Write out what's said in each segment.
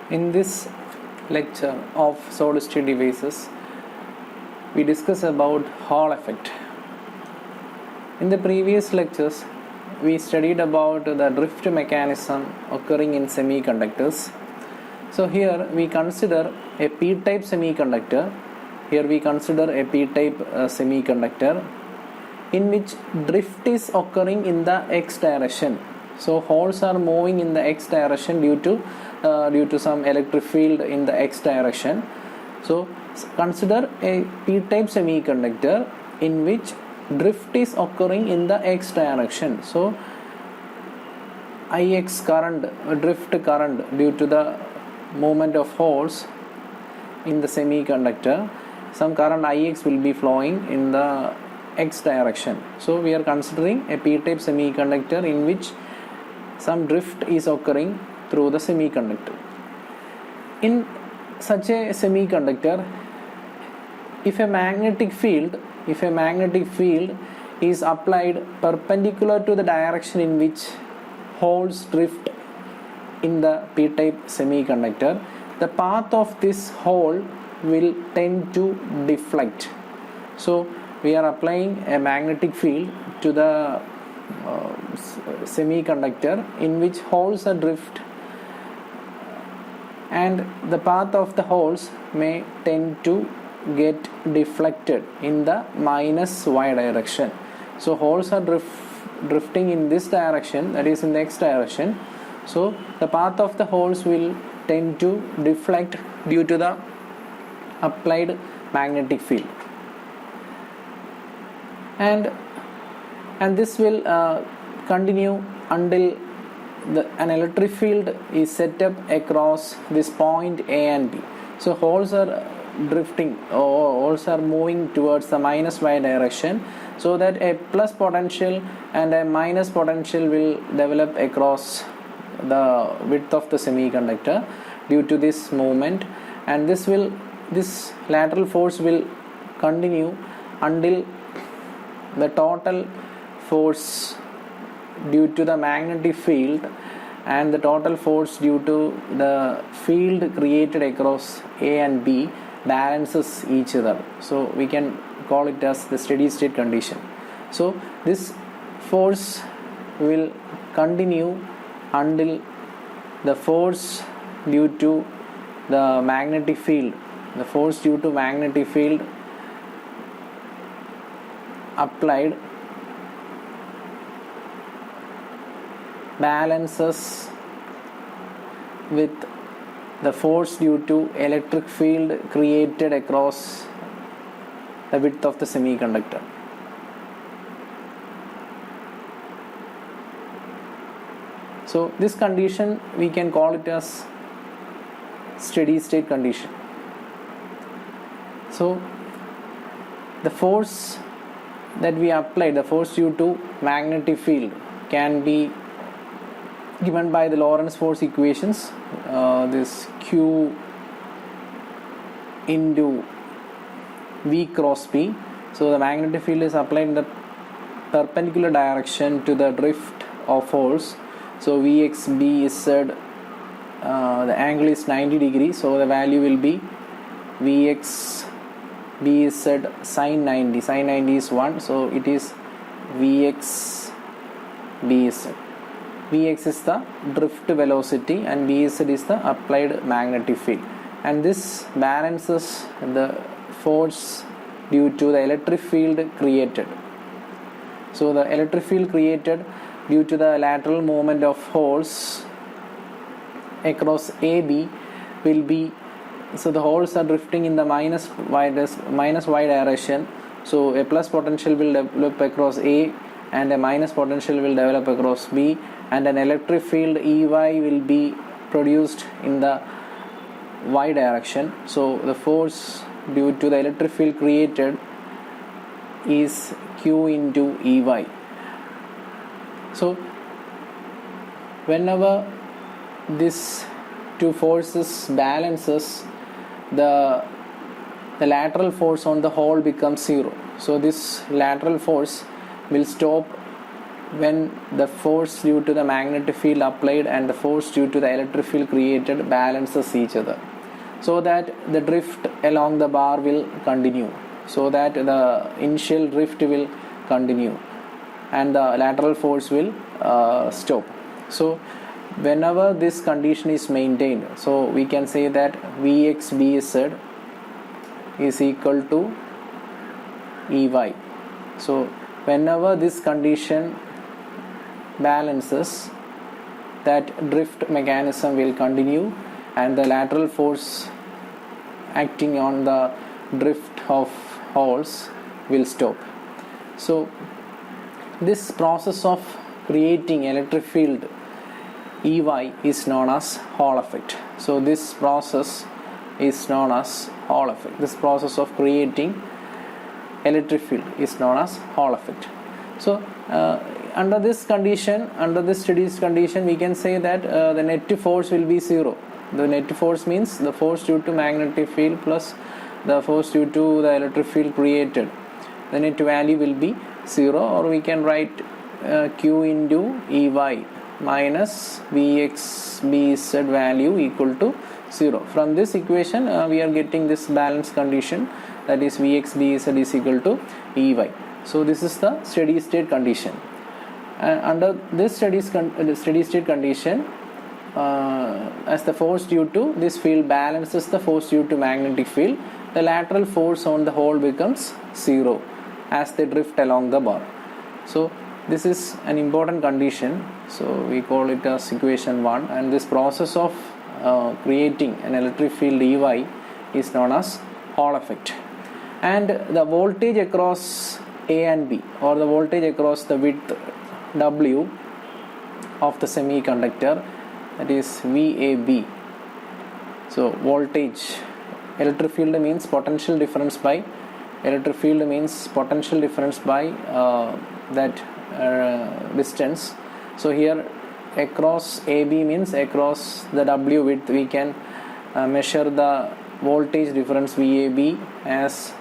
In this lecture of solid state devices, we discuss about Hall effect. In the previous lectures, we studied about the drift mechanism occurring in semiconductors. So here we consider a p-type semiconductor. Here we consider a p-type semiconductor in which drift is occurring in the x direction. So holes are moving in the x direction due to some electric field in the x direction. So consider a p-type semiconductor in which drift is occurring in the x direction. So Ix current, drift current due to the movement of holes in the semiconductor, some current Ix will be flowing in the x direction. So we are considering a p-type semiconductor in which some drift is occurring through the semiconductor. In such a semiconductor, if a magnetic field is applied perpendicular to the direction in which holes drift in the p-type semiconductor, the path of this hole will tend to deflect. So we are applying a magnetic field to the semiconductor in which holes are drift, and the path of the holes may tend to get deflected in the minus y direction. So holes are drifting in this direction, that is in the x direction. So the path of the holes will tend to deflect due to the applied magnetic field, and this will continue until an electric field is set up across this point A and B. So holes are drifting, or holes are moving towards the minus y direction, so that a plus potential and a minus potential will develop across the width of the semiconductor due to this movement, and this lateral force will continue until the total force due to the magnetic field and the total force due to the field created across A and B balances each other. So we can call it as the steady state condition. So this force will continue until the force due to the magnetic field applied balances with the force due to electric field created across the width of the semiconductor. So this condition we can call it as steady state condition. So the force that we apply, the force due to magnetic field, can be given by the Lorentz force equations. This Q into V cross P. So the magnetic field is applied in the perpendicular direction to the drift of holes. So Vx B Z, the angle is 90 degrees, so the value will be Vx B Z sin 90. Sin 90 is 1, so it is Vx B Z. Vx is the drift velocity and Bz is the applied magnetic field, and this balances the force due to the electric field created. So the electric field created due to the lateral movement of holes across AB will be, so the holes are drifting in the minus y direction, so a plus potential will develop across A and a minus potential will develop across B, and an electric field Ey will be produced in the y direction. So the force due to the electric field created is Q into Ey. So whenever these two forces balances, the lateral force on the hole becomes 0. So this lateral force will stop when the force due to the magnetic field applied and the force due to the electric field created balances each other, so that the drift along the bar will continue, so that the initial drift will continue and the lateral force will stop. So whenever this condition is maintained, so we can say that Vx is equal to Ey. So whenever this condition balances, that drift mechanism will continue and the lateral force acting on the drift of holes will stop. So this process of creating electric field Ey is known as Hall effect. So this process is known as Hall effect. This process of creating electric field is known as Hall effect. So under this condition, under this steady condition, we can say that the net force will be zero. The net force means the force due to magnetic field plus the force due to the electric field created. The net value will be zero, or we can write Q into Ey minus Vxbz value equal to 0. From this equation we are getting this balance condition, that is Vxbz is equal to Ey. So this is the steady state condition, and under this steady state condition, as the force due to this field balances the force due to magnetic field, the lateral force on the hole becomes 0 as they drift along the bar. So this is an important condition, so we call it as equation 1, and this process of creating an electric field Ey is known as Hall effect. And the voltage across A and B, or the voltage across the width W of the semiconductor, that is VAB. So voltage, electric field means potential difference by electric field means potential difference by that distance. So here across AB means across the W width, we can measure the voltage difference VAB as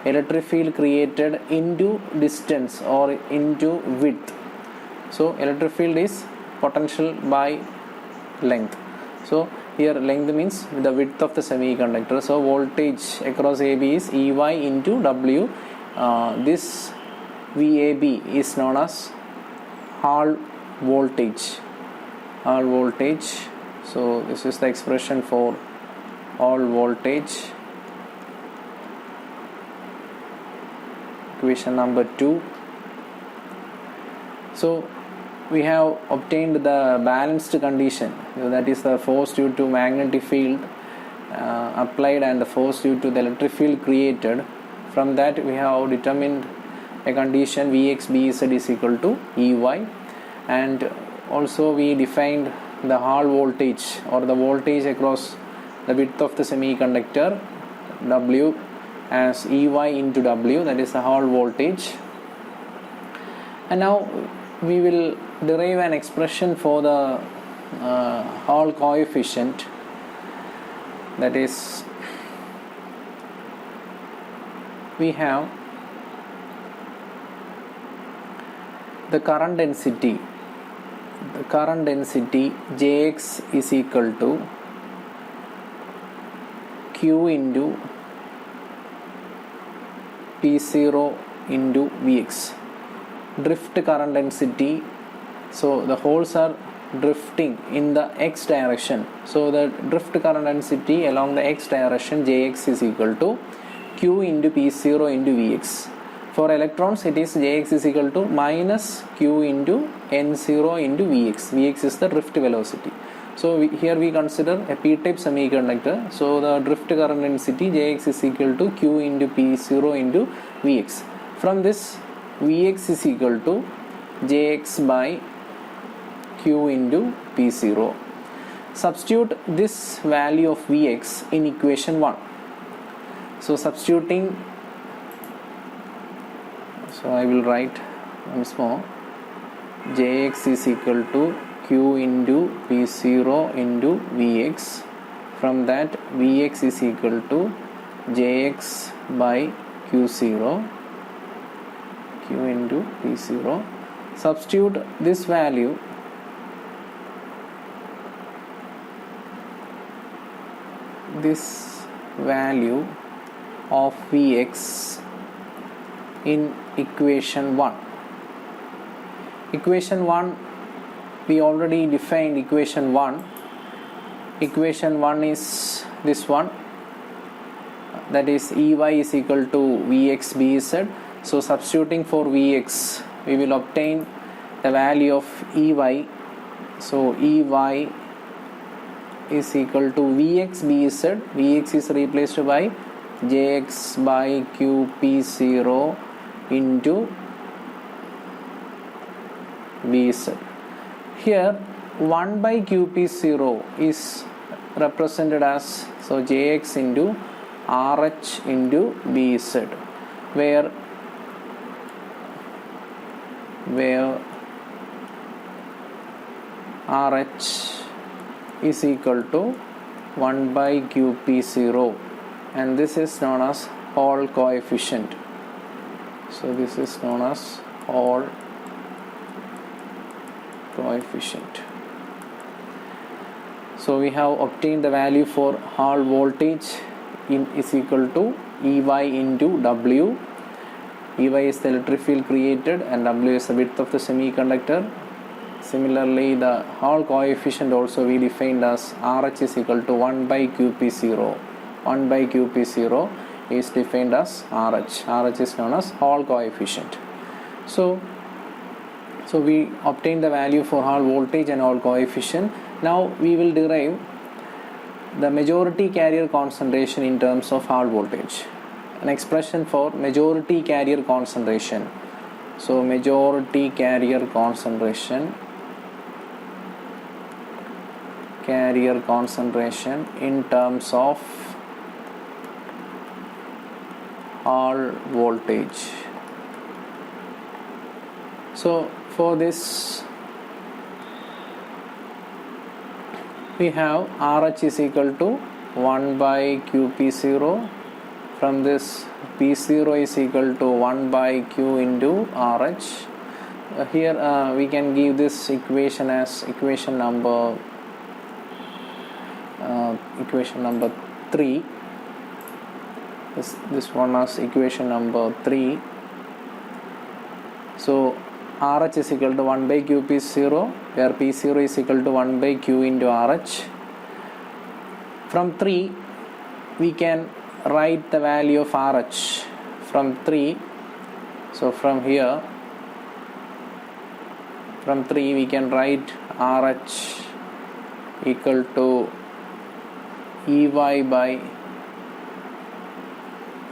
electric field created into distance or into width. So electric field is potential by length. So here length means the width of the semiconductor. So voltage across AB is Ey into W. This VAB is known as Hall voltage. Hall voltage. So this is the expression for Hall voltage. Equation number 2. So we have obtained the balanced condition, that is the force due to magnetic field applied and the force due to the electric field created. From that we have determined a condition Vxbz is equal to Ey, and also we defined the Hall voltage or the voltage across the width of the semiconductor W as Ey into W, that is the Hall voltage. And now we will derive an expression for the Hall coefficient, that is we have the current density Jx is equal to Q into P0 into Vx. Drift current density, so the holes are drifting in the x direction, so the drift current density along the x direction Jx is equal to Q into P0 into Vx. For electrons it is Jx is equal to minus Q into N0 into Vx. Vx is the drift velocity. So here we consider a p-type semiconductor, so the drift current density Jx is equal to Q into P0 into Vx. From this Vx is equal to Jx by Q into P0. Substitute this value of Vx in equation 1. So substituting, so I will write once more, Jx is equal to Q into P0 into Vx. From that Vx is equal to Jx by Q0, Q into P0. substitute this value of Vx in equation 1. Equation 1, we already defined equation 1. Equation 1 is this one, that is Ey is equal to Vx Bz. So substituting for Vx, we will obtain the value of Ey. So Ey is equal to Vx Bz. Vx is replaced by Jx by Qp0 into Bz. Here 1 by Qp0 is represented as Jx into Rh into Bz, where Rh is equal to 1 by Qp0, and this is known as Hall coefficient. So this is known as Hall coefficient. So we have obtained the value for Hall voltage is equal to Ey into W. Ey is the electric field created and W is the width of the semiconductor. Similarly, the Hall coefficient also we defined as Rh is equal to 1 by Qp0. 1 by Qp0 is defined as Rh. Rh is known as Hall coefficient. So we obtained the value for Hall voltage and Hall coefficient. Now we will derive the majority carrier concentration in terms of Hall voltage. An expression for majority carrier concentration. So majority carrier concentration in terms of Hall voltage. So for this we have Rh is equal to 1 by Qp0. From this, P0 is equal to 1 by Q into Rh. Here we can give this equation as equation number 3. This one as equation number 3. So Rh is equal to 1 by Qp0, where P0 is equal to 1 by Q into Rh. From 3 we can write the value of Rh from 3. So from 3 we can write Rh equal to Ey by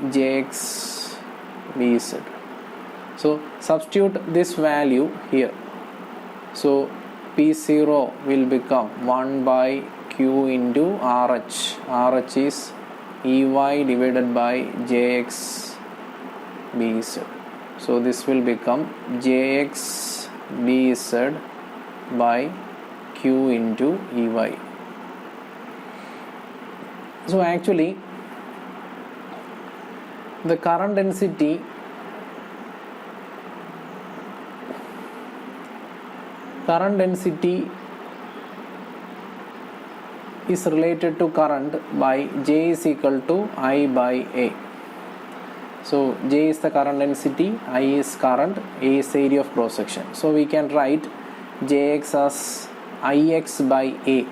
Jx Bz. So substitute this value here. So P0 will become 1 by Q into Rh. Rh is Ey divided by Jx Bz. So this will become Jx Bz by Q into Ey. So actually the current density is related to current by J is equal to I by A. So J is the current density, I is current, A is the area of cross section. So we can write Jx as Ix by A.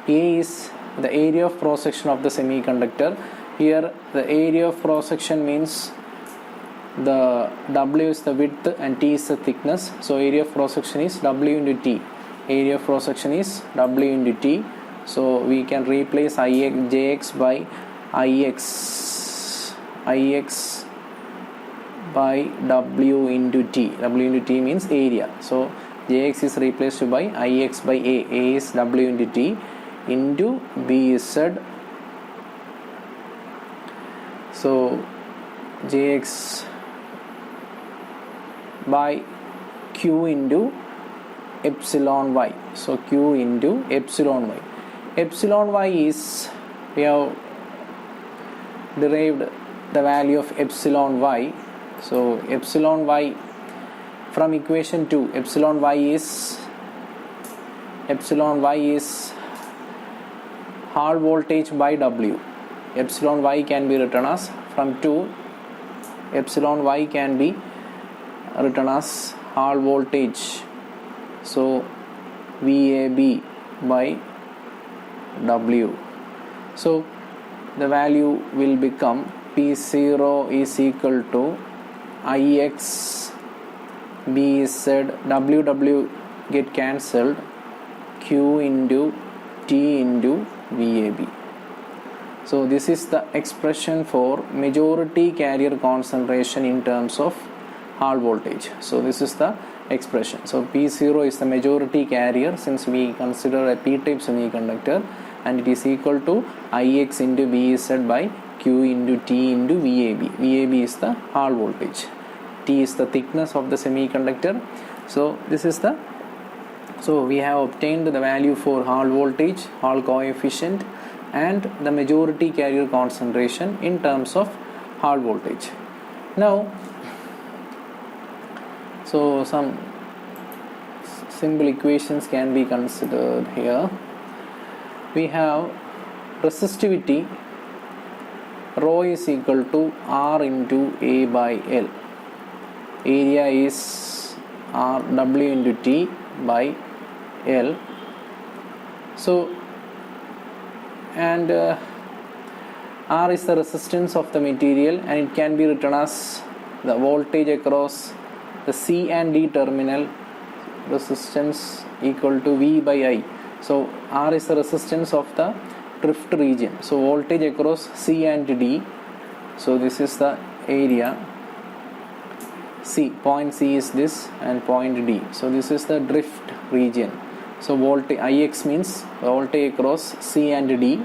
A is the area of cross section of the semiconductor. Here the area of cross section means the W is the width and T is the thickness. So area of cross section is W into T. Area of cross section is W into T. So we can replace Jx by Ix by W into T. W into T means area. So Jx is replaced by Ix by A. A is W into T into Bz. So Jx by Q into epsilon y. So Q into epsilon y. Epsilon y is, we have derived the value of epsilon y. So epsilon y from equation 2, epsilon y is Hall voltage by W. Epsilon y can be written as, from 2, epsilon y can be written as Hall voltage. So VAB by W. So the value will become P0 is equal to Ix BZ, WW get cancelled, Q into T into VAB. So this is the expression for majority carrier concentration in terms of Hall voltage. So this is the expression. So P0 is the majority carrier since we consider a p-type semiconductor, and it is equal to Ix into BZ by Q into T into VAB. VAB is the Hall voltage. T is the thickness of the semiconductor. So this is the, so we have obtained the value for Hall voltage, Hall coefficient, and the majority carrier concentration in terms of Hall voltage. Now, so some simple equations can be considered here. We have resistivity rho is equal to R into A by L. Area is R W into T by L. So, and R is the resistance of the material, and it can be written as the voltage across the C and D terminal, resistance equal to V by I. So R is the resistance of the drift region. So voltage across C and D. So this is the area. C, point C is this, and point D. So this is the drift region. So voltage Ix means voltage across C and D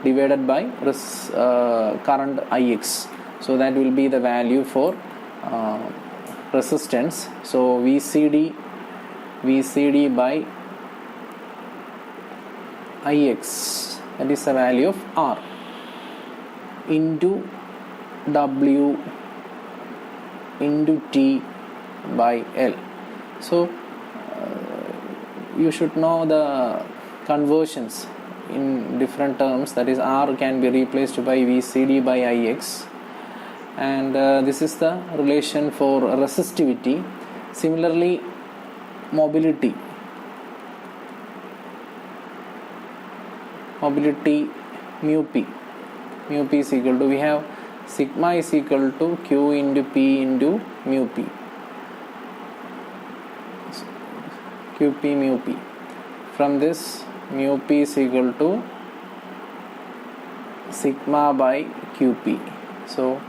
divided by current Ix. So that will be the value for resistance. So VCD by Ix, that is the value of R, into W into T by L. So you should know the conversions in different terms, that is R can be replaced by VCD by Ix, and this is the relation for resistivity. Similarly, mobility mu p is equal to, we have sigma is equal to Q into P into mu p, QP mu p. From this, mu p is equal to sigma by QP. So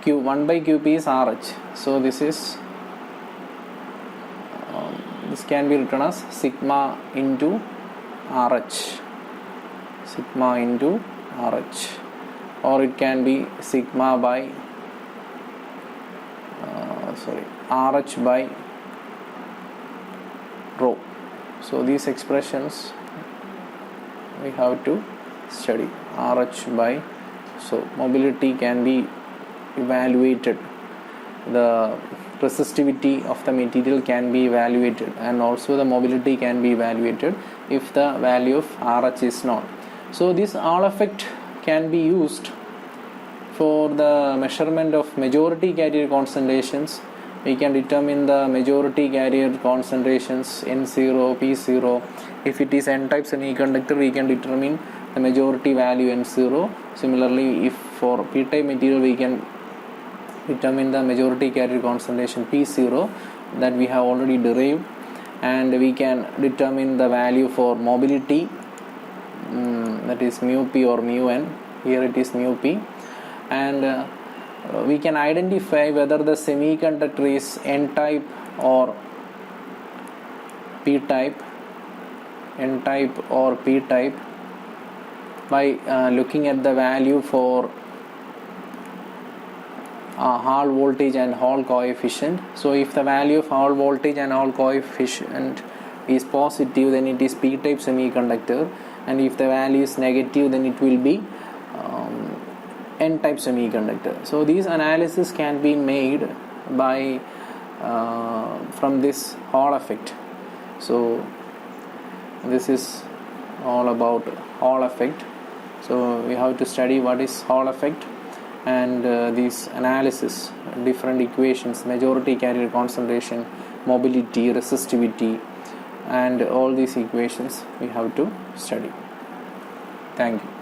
Q1 by QP is RH. So this is this can be written as sigma into RH, sigma into RH, or it can be sigma by RH by rho. So these expressions we have to study. RH by, so mobility can be evaluated, the resistivity of the material can be evaluated, and also the mobility can be evaluated if the value of RH is known. So this all effect can be used for the measurement of majority carrier concentrations. We can determine the majority carrier concentrations N0, P0. If it is N-type semiconductor, we can determine the majority value N0. Similarly, if for P-type material, we can determine the majority carrier concentration P0, that we have already derived, and we can determine the value for mobility, that is mu p or mu n. Here it is mu p, and we can identify whether the semiconductor is N-type or P-type, N-type or P-type, by looking at the value for Hall voltage and Hall coefficient. So if the value of Hall voltage and Hall coefficient is positive, then it is P-type semiconductor, and if the value is negative, then it will be N-type semiconductor. So these analysis can be made by from this Hall effect. So this is all about Hall effect. So we have to study what is Hall effect, and these analysis, different equations, majority carrier concentration, mobility, resistivity, and all these equations we have to study. Thank you.